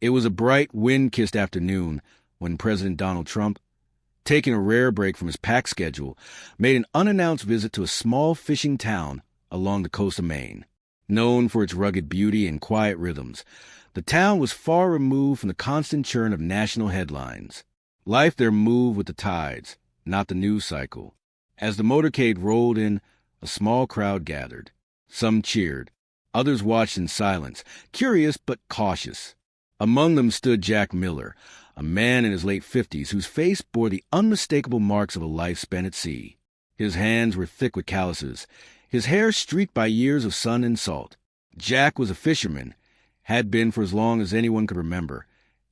It was a bright, wind-kissed afternoon when President Donald Trump, taking a rare break from his packed schedule, made an unannounced visit to a small fishing town along the coast of Maine. Known for its rugged beauty and quiet rhythms, the town was far removed from the constant churn of national headlines. Life there moved with the tides, not the news cycle. As the motorcade rolled in, a small crowd gathered. Some cheered. Others watched in silence, curious but cautious. Among them stood Jack Miller, a man in his late 50s whose face bore the unmistakable marks of a life spent at sea. His hands were thick with calluses, his hair streaked by years of sun and salt. Jack was a fisherman, had been for as long as anyone could remember,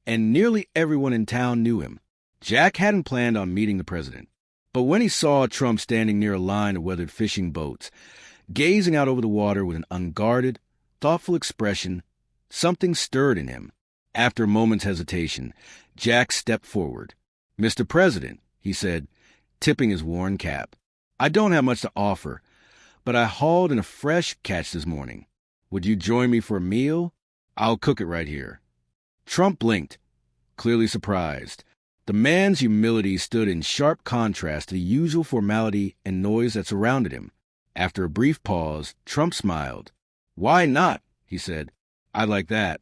and nearly everyone in town knew him. Jack hadn't planned on meeting the president, but when he saw Trump standing near a line of weathered fishing boats, gazing out over the water with an unguarded, thoughtful expression, something stirred in him. After a moment's hesitation, Jack stepped forward. "Mr. President," he said, tipping his worn cap, "I don't have much to offer, but I hauled in a fresh catch this morning. Would you join me for a meal? I'll cook it right here." Trump blinked, clearly surprised. The man's humility stood in sharp contrast to the usual formality and noise that surrounded him. After a brief pause, Trump smiled. "Why not?" he said. "I'd like that."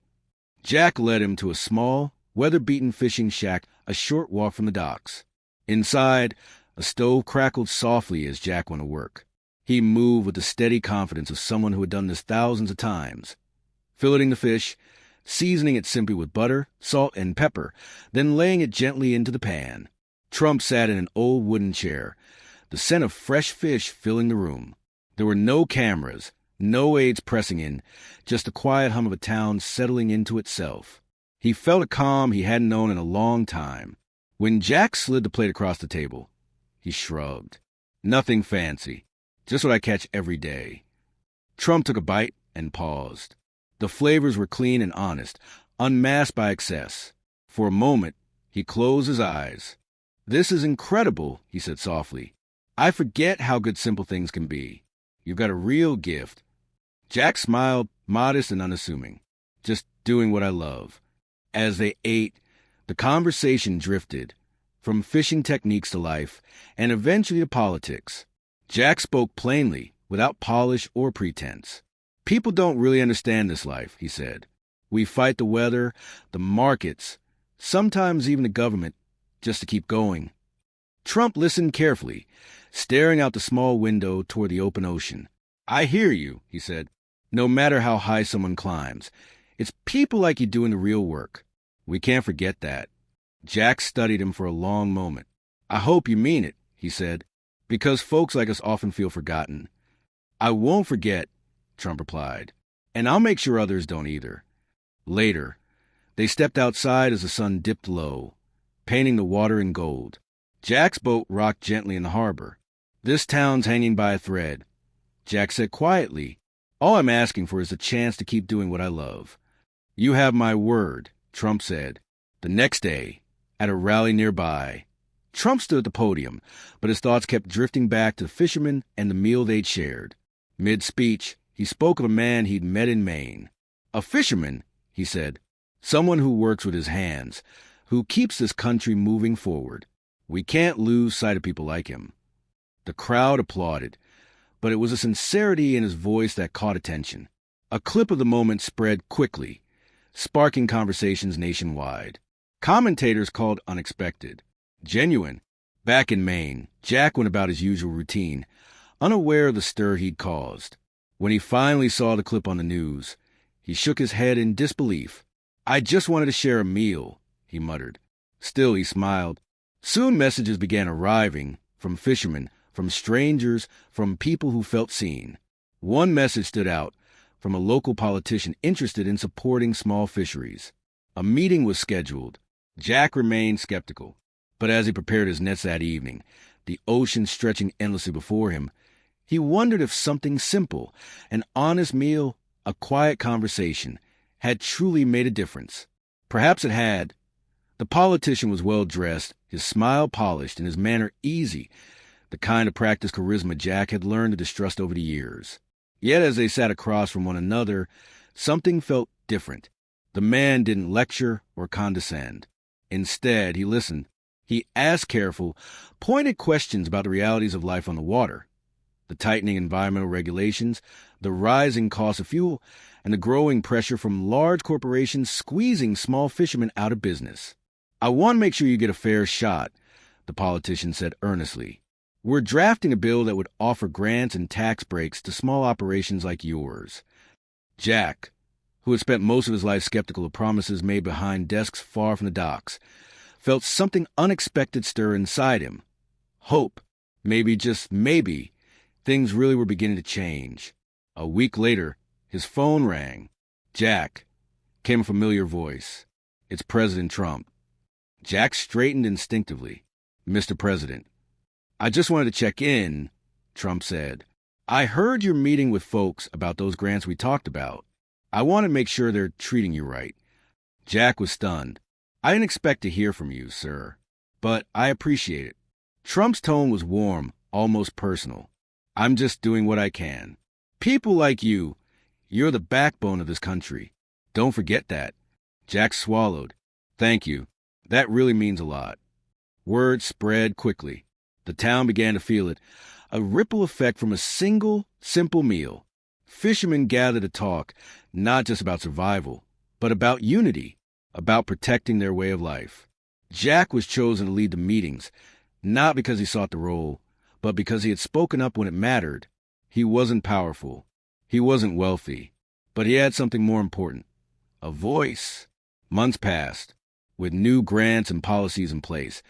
Jack led him to a small, weather-beaten fishing shack a short walk from the docks. Inside, a stove crackled softly as Jack went to work. He moved with the steady confidence of someone who had done this thousands of times. Filleting the fish, seasoning it simply with butter, salt, and pepper, then laying it gently into the pan. Trump sat in an old wooden chair, the scent of fresh fish filling the room. There were no cameras, no aides pressing in, just the quiet hum of a town settling into itself. He felt a calm he hadn't known in a long time. When Jack slid the plate across the table, he shrugged. "Nothing fancy, just what I catch every day." Trump took a bite and paused. The flavors were clean and honest, unmasked by excess. For a moment, he closed his eyes. "This is incredible," he said softly. "I forget how good simple things can be. You've got a real gift." Jack smiled, modest and unassuming. "Just doing what I love." As they ate, the conversation drifted, from fishing techniques to life, and eventually to politics. Jack spoke plainly, without polish or pretense. "People don't really understand this life," he said. "We fight the weather, the markets, sometimes even the government, just to keep going." Trump listened carefully, staring out the small window toward the open ocean. "I hear you," he said. "No matter how high someone climbs, it's people like you doing the real work. We can't forget that." Jack studied him for a long moment. "I hope you mean it," he said, "because folks like us often feel forgotten." "I won't forget," Trump replied, "and I'll make sure others don't either." Later, they stepped outside as the sun dipped low, painting the water in gold. Jack's boat rocked gently in the harbor. "This town's hanging by a thread," Jack said quietly. "All I'm asking for is a chance to keep doing what I love." "You have my word," Trump said. The next day, at a rally nearby, Trump stood at the podium, but his thoughts kept drifting back to the fishermen and the meal they'd shared. Mid-speech, he spoke of a man he'd met in Maine. "A fisherman," he said, "someone who works with his hands, who keeps this country moving forward. We can't lose sight of people like him." The crowd applauded, but it was a sincerity in his voice that caught attention. A clip of the moment spread quickly, sparking conversations nationwide. Commentators called unexpected, genuine. Back in Maine, Jack went about his usual routine, unaware of the stir he'd caused. When he finally saw the clip on the news, he shook his head in disbelief. "I just wanted to share a meal," he muttered. Still, he smiled. Soon messages began arriving, from fishermen, from strangers, from people who felt seen. One message stood out, from a local politician interested in supporting small fisheries. A meeting was scheduled. Jack remained skeptical, but as he prepared his nets that evening, the ocean stretching endlessly before him, he wondered if something simple, an honest meal, a quiet conversation, had truly made a difference. Perhaps it had. The politician was well-dressed, his smile polished, and his manner easy, the kind of practiced charisma Jack had learned to distrust over the years. Yet as they sat across from one another, something felt different. The man didn't lecture or condescend. Instead, he listened. He asked careful, pointed questions about the realities of life on the water, the tightening environmental regulations, the rising cost of fuel, and the growing pressure from large corporations squeezing small fishermen out of business. "I want to make sure you get a fair shot," the politician said earnestly. "We're drafting a bill that would offer grants and tax breaks to small operations like yours." Jack, who had spent most of his life skeptical of promises made behind desks far from the docks, felt something unexpected stir inside him. Hope. Maybe, just maybe, things really were beginning to change. A week later, his phone rang. "Jack," came a familiar voice. "It's President Trump." Jack straightened instinctively. "Mr. President." "I just wanted to check in," Trump said. "I heard you're meeting with folks about those grants we talked about. I want to make sure they're treating you right." Jack was stunned. "I didn't expect to hear from you, sir, but I appreciate it." Trump's tone was warm, almost personal. "I'm just doing what I can. People like you, you're the backbone of this country. Don't forget that." Jack swallowed. "Thank you. That really means a lot." Word spread quickly. The town began to feel it, a ripple effect from a single, simple meal. Fishermen gathered to talk, not just about survival, but about unity, about protecting their way of life. Jack was chosen to lead the meetings, not because he sought the role, but because he had spoken up when it mattered. He wasn't powerful. He wasn't wealthy. But he had something more important: a voice. Months passed. With new grants and policies in place,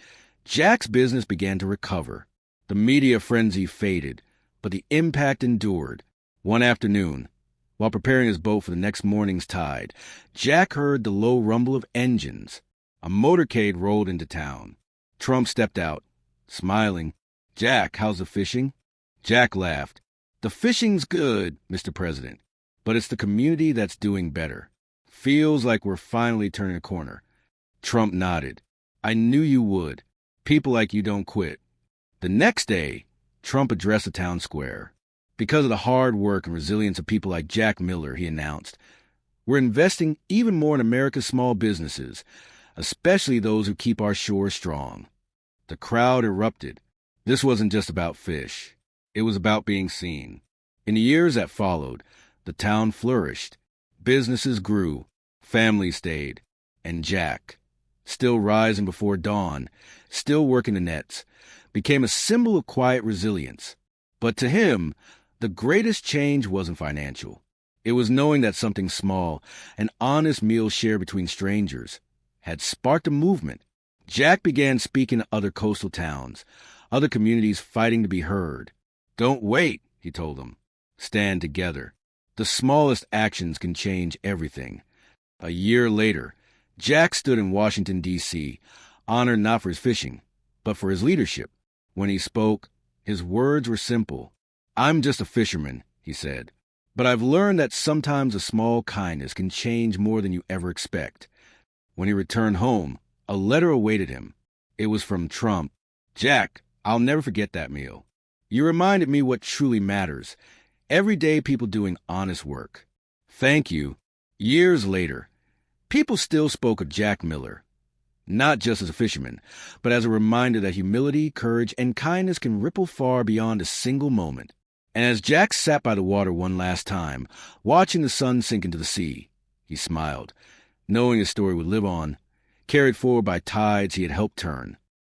Jack's business began to recover. The media frenzy faded, but the impact endured. One afternoon, while preparing his boat for the next morning's tide, Jack heard the low rumble of engines. A motorcade rolled into town. Trump stepped out, smiling. "Jack, how's the fishing?" Jack laughed. "The fishing's good, Mr. President, but it's the community that's doing better. Feels like we're finally turning a corner." Trump nodded. "I knew you would. People like you don't quit." The next day, Trump addressed the town square. "Because of the hard work and resilience of people like Jack Miller," he announced, "we're investing even more in America's small businesses, especially those who keep our shores strong." The crowd erupted. This wasn't just about fish. It was about being seen. In the years that followed, the town flourished. Businesses grew. Families stayed. And Jack, still rising before dawn, still working the nets, became a symbol of quiet resilience. But to him, the greatest change wasn't financial. It was knowing that something small, an honest meal shared between strangers, had sparked a movement. Jack began speaking to other coastal towns, other communities fighting to be heard. "Don't wait," he told them. "Stand together. The smallest actions can change everything." A year later, Jack stood in Washington, D.C., honored not for his fishing, but for his leadership. When he spoke, his words were simple. "I'm just a fisherman," he said, "but I've learned that sometimes a small kindness can change more than you ever expect." When he returned home, a letter awaited him. It was from Trump. "Jack, I'll never forget that meal. You reminded me what truly matters. Everyday people doing honest work. Thank you." Years later, people still spoke of Jack Miller, not just as a fisherman, but as a reminder that humility, courage, and kindness can ripple far beyond a single moment. And as Jack sat by the water one last time, watching the sun sink into the sea, he smiled, knowing his story would live on, carried forward by tides he had helped turn.